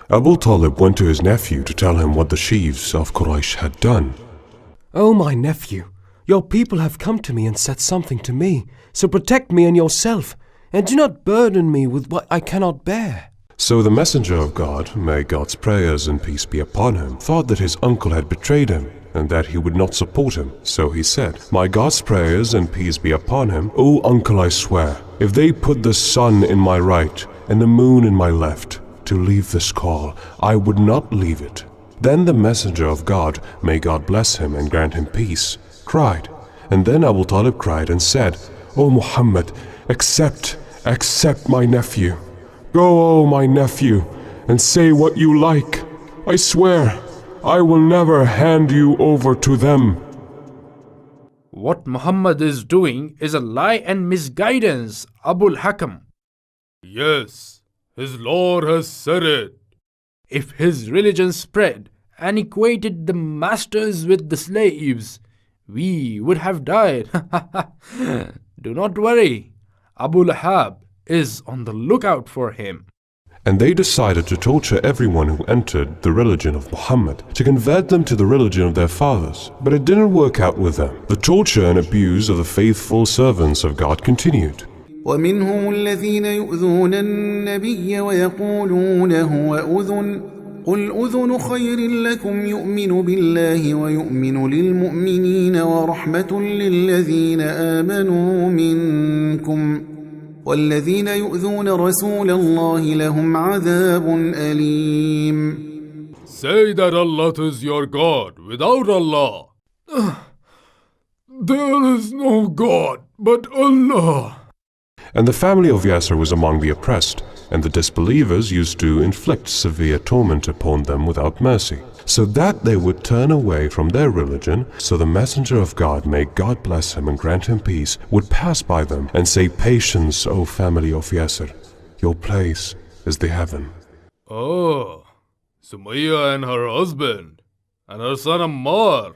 Abu Talib went to his nephew to tell him what the chiefs of Quraysh had done. "Oh, my nephew, your people have come to me and said something to me, so protect me and yourself, and do not burden me with what I cannot bear." So the messenger of God, may God's prayers and peace be upon him, thought that his uncle had betrayed him, and that he would not support him. So he said, "My God's prayers and peace be upon him, O uncle, I swear, if they put the sun in my right and the moon in my left, to leave this call, I would not leave it." Then the messenger of God, may God bless him and grant him peace, cried. And then Abu Talib cried and said, "O Muhammad, accept my nephew. Go, O my nephew, and say what you like. I swear, I will never hand you over to them." What Muhammad is doing is a lie and misguidance, Abul Hakam. Yes, his Lord has said it. If his religion spread and equated the masters with the slaves, we would have died. Do not worry, Abu Lahab is on the lookout for him. And they decided to torture everyone who entered the religion of Muhammad, to convert them to the religion of their fathers. But it didn't work out with them. The torture and abuse of the faithful servants of God continued. ومنهم الذين يؤذون النبي ويقولون هو أذن قل أذن خير لكم يؤمن بالله ويؤمن للمؤمنين ورحمة للذين آمنوا منكم والذين يؤذون رسول الله لهم عذاب أليم. Say that Allah is your God without Allah. There is no God but Allah. And the family of Yasser was among the oppressed, and the disbelievers used to inflict severe torment upon them without mercy, so that they would turn away from their religion. So the messenger of God, may God bless him and grant him peace, would pass by them and say, "Patience, O family of Yasser, your place is the heaven." Oh, Sumayya and her husband and her son Ammar.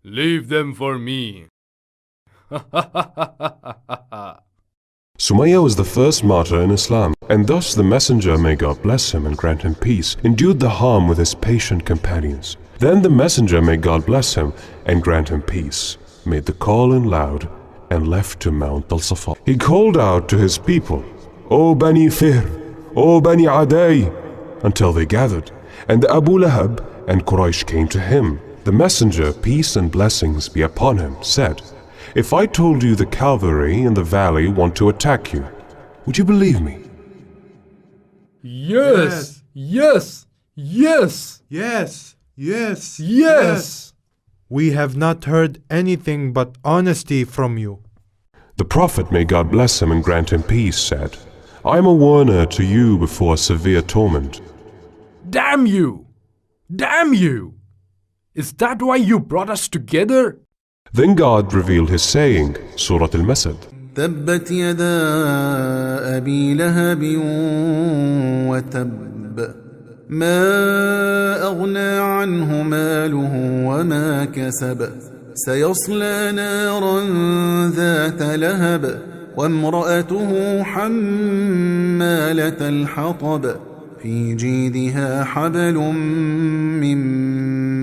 Leave them for me. Sumayya was the first martyr in Islam, and thus the messenger, may God bless him and grant him peace, endured the harm with his patient companions. Then the messenger, may God bless him and grant him peace, made the call in loud and left to Mount al-Safa. He called out to his people, "O Bani Fihr, O Bani Adai," until they gathered, and Abu Lahab and Quraysh came to him. The messenger, peace and blessings be upon him, said, "If I told you the cavalry in the valley want to attack you, would you believe me?" Yes, yes, yes, Yes, yes, yes. We have not heard anything but honesty from you. The Prophet, may God bless him and grant him peace, said, "I am a warner to you before severe torment." Damn you! Damn you! Is that why you brought us together? Then God revealed his saying, Surah Al-Masad. تبت يدا أبي لهب وتب ما أغنى عنه ماله وما كسب سيصلى نارا ذات لهب وامرأته حمالة الحطب في جيدها حبل من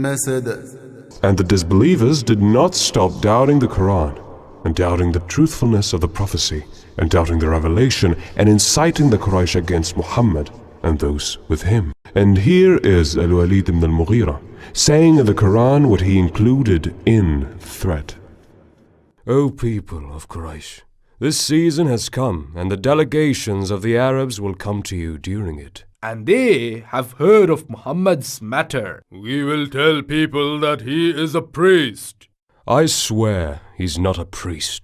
مسد. And the disbelievers did not stop doubting the Quran, and doubting the truthfulness of the prophecy, and doubting the revelation, and inciting the Quraysh against Muhammad and those with him. And here is Al-Walid ibn al-Mughira, saying in the Quran what he included in the threat. O people of Quraysh, this season has come, and the delegations of the Arabs will come to you during it. And they have heard of Muhammad's matter. We will tell people that he is a priest. I swear he's not a priest.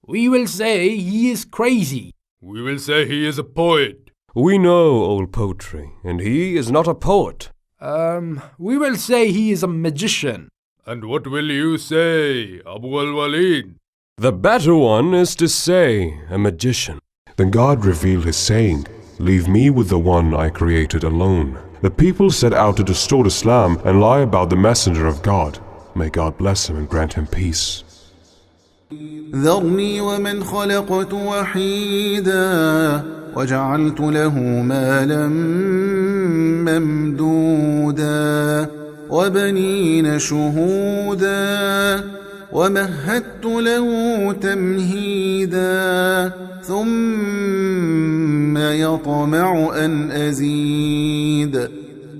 We will say he is crazy. We will say he is a poet. We know old poetry, and he is not a poet. We will say he is a magician. And what will you say, Abu al-Walid? The better one is to say a magician. Then God revealed his saying, "Leave me with the one I created alone." The people set out to distort Islam and lie about the messenger of God. May God bless him and grant him peace. ذرني ومن خلقت وحيدا وجعلت له مالا ممدودا وبنين شهودا ومهدت له تمهيدا ثم يطمع أن أزيد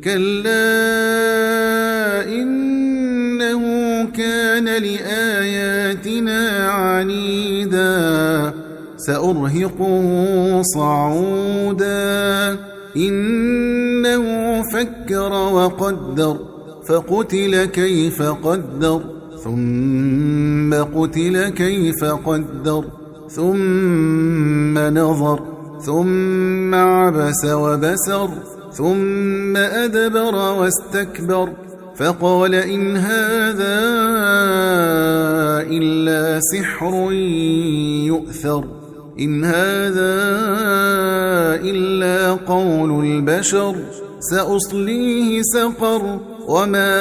كلا إنه كان لآياتنا عنيدا سأرهقه صعودا إنه فكر وقدر فقتل كيف قدر ثم قتل كيف قدر ثم نظر ثم عبس وبسر ثم أدبر واستكبر فقال إن هذا إلا سحر يؤثر إن هذا إلا قول البشر سأصليه سقر وما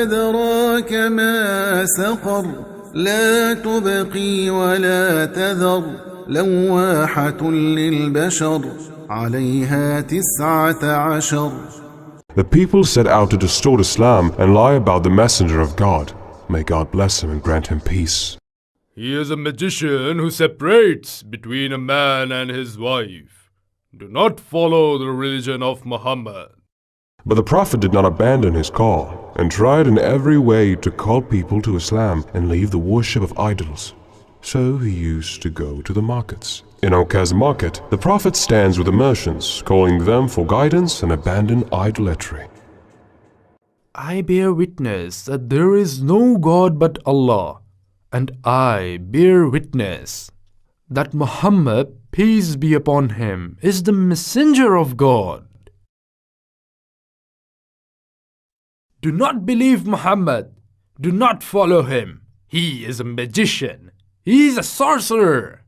أدراك ما سقر لا تبقي ولا تذر لواحة للبشر عليها 19 The people set out to distort Islam and lie about the messenger of God. May God bless him and grant him peace. He is a magician who separates between a man and his wife. Do not follow the religion of Muhammad. But the Prophet did not abandon his call and tried in every way to call people to Islam and leave the worship of idols. So he used to go to the markets. In Okaz market, the Prophet stands with the merchants, calling them for guidance and abandon idolatry. I bear witness that there is no God but Allah, and I bear witness that Muhammad, peace be upon him, is the messenger of God. Do not believe Muhammad. Do not follow him. He is a magician. He is a sorcerer.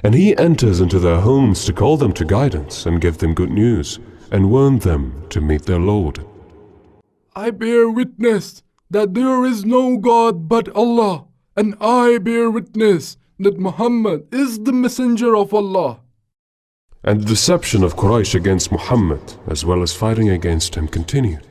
And he enters into their homes to call them to guidance and give them good news and warn them to meet their Lord. I bear witness that there is no God but Allah, and I bear witness that Muhammad is the messenger of Allah. And the deception of Quraysh against Muhammad, as well as fighting against him, continued.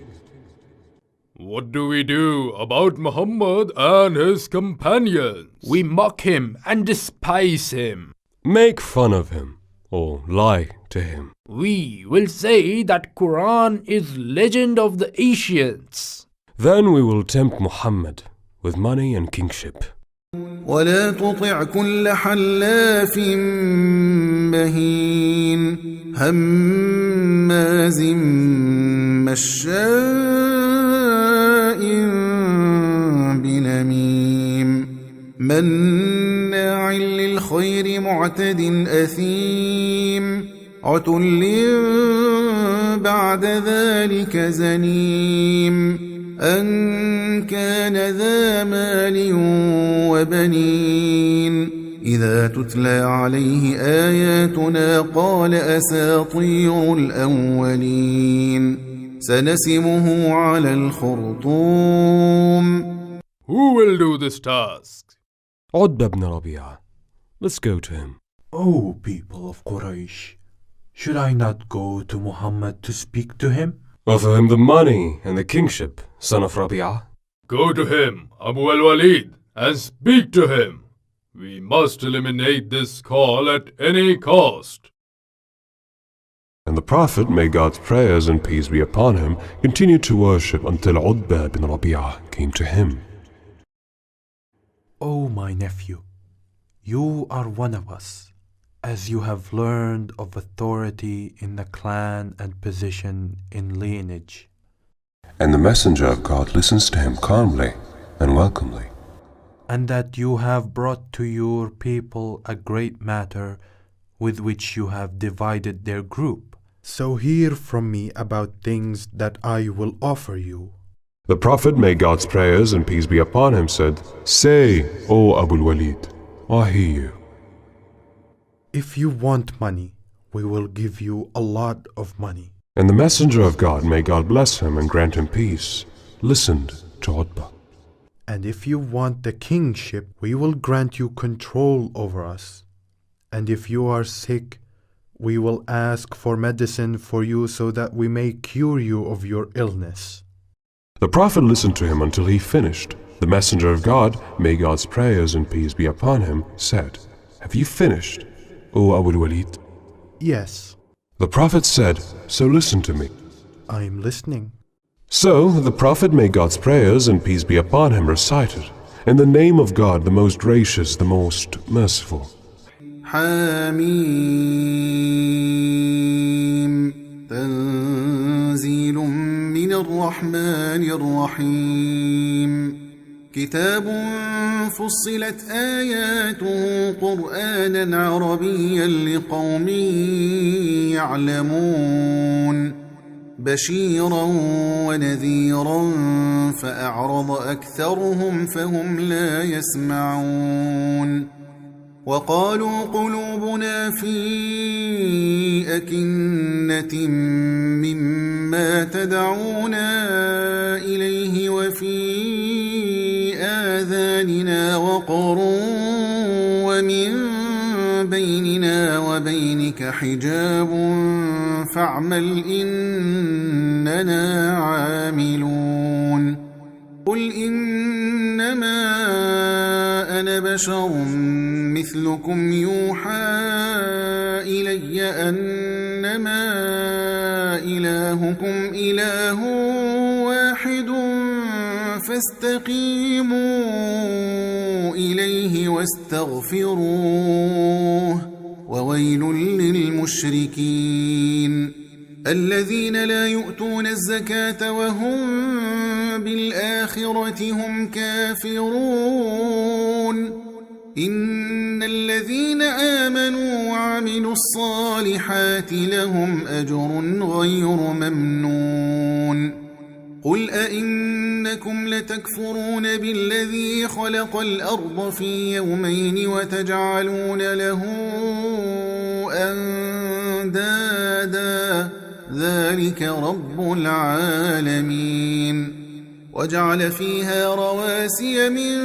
What do we do about Muhammad and his companions? We mock him and despise him. Make fun of him or lie to him. We will say that Quran is legend of the ancients. Then we will tempt Muhammad with money and kingship. ولا تطع كل حلاف مهين هماز مشاء بنميم مناع للخير معتد أثيم عتل بعد ذلك زنيم أن كان ذا مال وبنين إذا تتلى عليه آياتنا قال أساطير الأولين سنسمه على الخرطوم. Who will do this task? Utbah ibn Rabi'ah. Let's go to him. O people of Quraysh, should I not go to Muhammad to speak to him? Offer him the money and the kingship, son of Rabi'ah. Go to him, Abu al-Walid, and speak to him. We must eliminate this call at any cost. And the Prophet, may God's prayers and peace be upon him, continued to worship until Utbah ibn Rabi'ah came to him. O my nephew, you are one of us, as you have learned of authority in the clan and position in lineage. And the messenger of God listens to him calmly and welcomely. And that you have brought to your people a great matter with which you have divided their group. So hear from me about things that I will offer you. The Prophet, may God's prayers and peace be upon him, said, Say, O Abu al-Walid, I hear you. If you want money, we will give you a lot of money. And the messenger of God, may God bless him and grant him peace, listened to Utbah. And if you want the kingship, we will grant you control over us. And if you are sick, We will ask for medicine for you so that we may cure you of your illness. The Prophet listened to him until he finished. The Messenger of God, may God's prayers and peace be upon him, said, "Have you finished, O Abu al-Walid?" Yes, The Prophet said, "So listen to me." I am listening. So the Prophet, may God's prayers and peace be upon him, recited, "In the name of God, the most gracious, the most merciful." حميم تنزيل من الرحمن الرحيم كتاب فصلت آياته قرآنا عربيا لقوم يعلمون بشيرا ونذيرا فأعرض أكثرهم فهم لا يسمعون وقالوا قلوبنا في أكنة مما تدعونا إليه وفي آذاننا وقر ومن بيننا وبينك حجاب فاعمل إننا عاملون قل إنما أنا بشر مثلكم يوحى إلي أنما إلهكم إله واحد فاستقيموا إليه واستغفروه وويل للمشركين الذين لا يؤتون الزكاة وهم بالآخرة هم كافرون إن الذين آمنوا وعملوا الصالحات لهم أجر غير ممنون قل أئنكم لتكفرون بالذي خلق الأرض في يومين وتجعلون له أندادا ذلك رب العالمين وجعل فيها رواسي من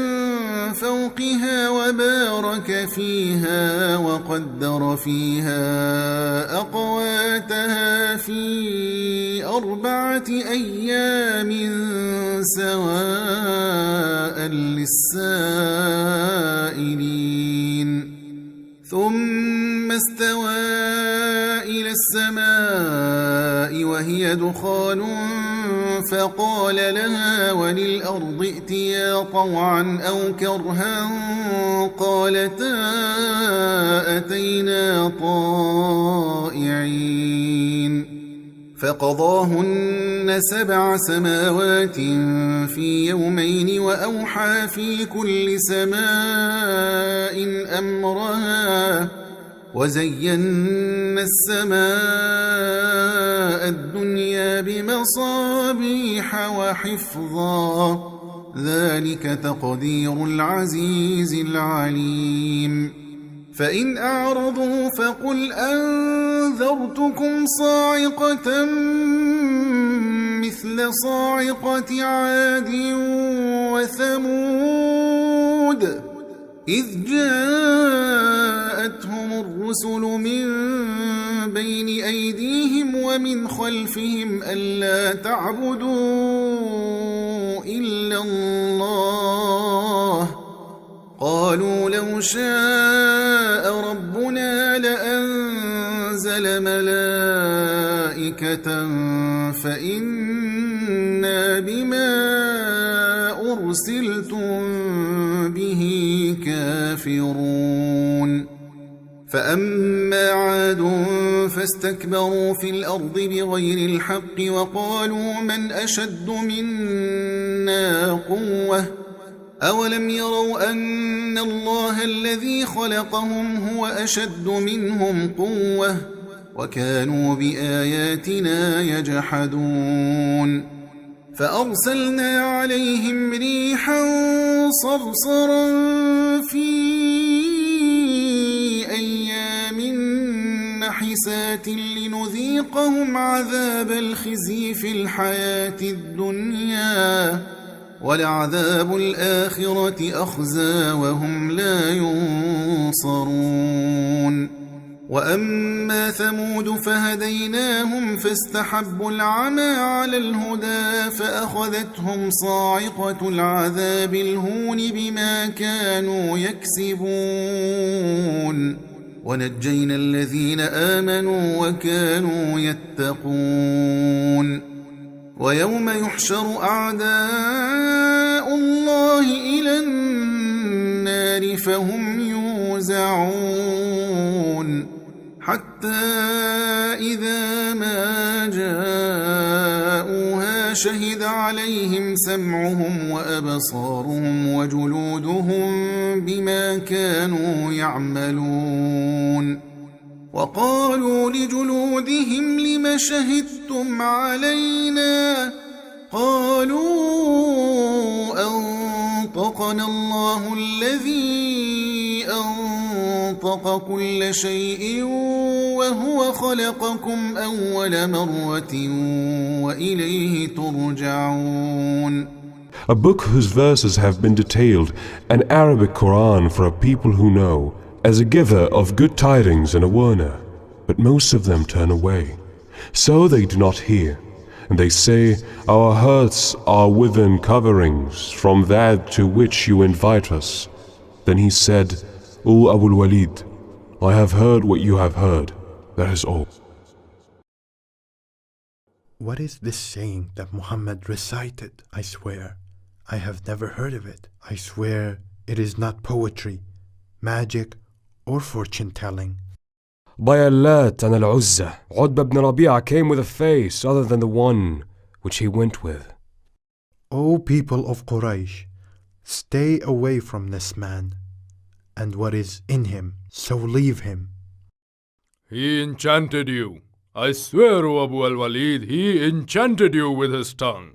فوقها وبارك فيها وقدر فيها أقواتها في 4 أيام سواء للسائلين ثم استوى إلى السماء وهي دخان فقال لها وللأرض ائتيا طوعا أو كرها قالتا أتينا طائعين فقضاهن 7 سماوات في يومين وأوحى في كل سماء أمرها وزينا السماء الدنيا بمصابيح وحفظا ذلك تقدير العزيز العليم فإن أعرضوا فقل أنذرتكم صاعقة مثل صاعقة عاد وثمود إذ جاءتهم الرسل من بين أيديهم ومن خلفهم ألا تعبدوا إلا الله قالوا لو شاء ربنا لأنزل ملائكة فإنا بما أرسلتم به كافرون فأما عاد فاستكبروا في الأرض بغير الحق وقالوا من أشد منا قوة أولم يروا أن الله الذي خلقهم هو أشد منهم قوة وكانوا بآياتنا يجحدون فأرسلنا عليهم ريحا صرصرا في أيام نحسات لنذيقهم عذاب الخزي في الحياة الدنيا ولعذاب الآخرة أخزى وهم لا ينصرون وأما ثمود فهديناهم فاستحبوا العمى على الهدى فأخذتهم صاعقة العذاب الهون بما كانوا يكسبون ونجينا الذين آمنوا وكانوا يتقون ويوم يحشر أعداء الله إلى النار فهم يوزعون حتى إذا ما جاءوها شهد عليهم سمعهم وأبصارهم وجلودهم بما كانوا يعملون وقالوا لجلودهم لم شهدتم علينا قالوا أنطقنا الله الذي أنطق كل شيء وهو خلقكم أول مرة وإليه ترجعون. A book whose verses have been detailed, an Arabic Quran for a people who know, as a giver of good tidings and a warner. But most of them turn away. So they do not hear. And they say, our hearts are within coverings from that to which you invite us. Then he said, O Abul Walid, I have heard what you have heard. That is all. What is this saying that Muhammad recited? I swear, I have never heard of it. I swear it is not poetry, magic, or fortune-telling. By Allat and Al-Uzza, Utbah ibn Rabi'ah came with a face other than the one which he went with. O people of Quraysh, stay away from this man, and what is in him, so leave him. He enchanted you. I swear, O Abu al-Walid, he enchanted you with his tongue.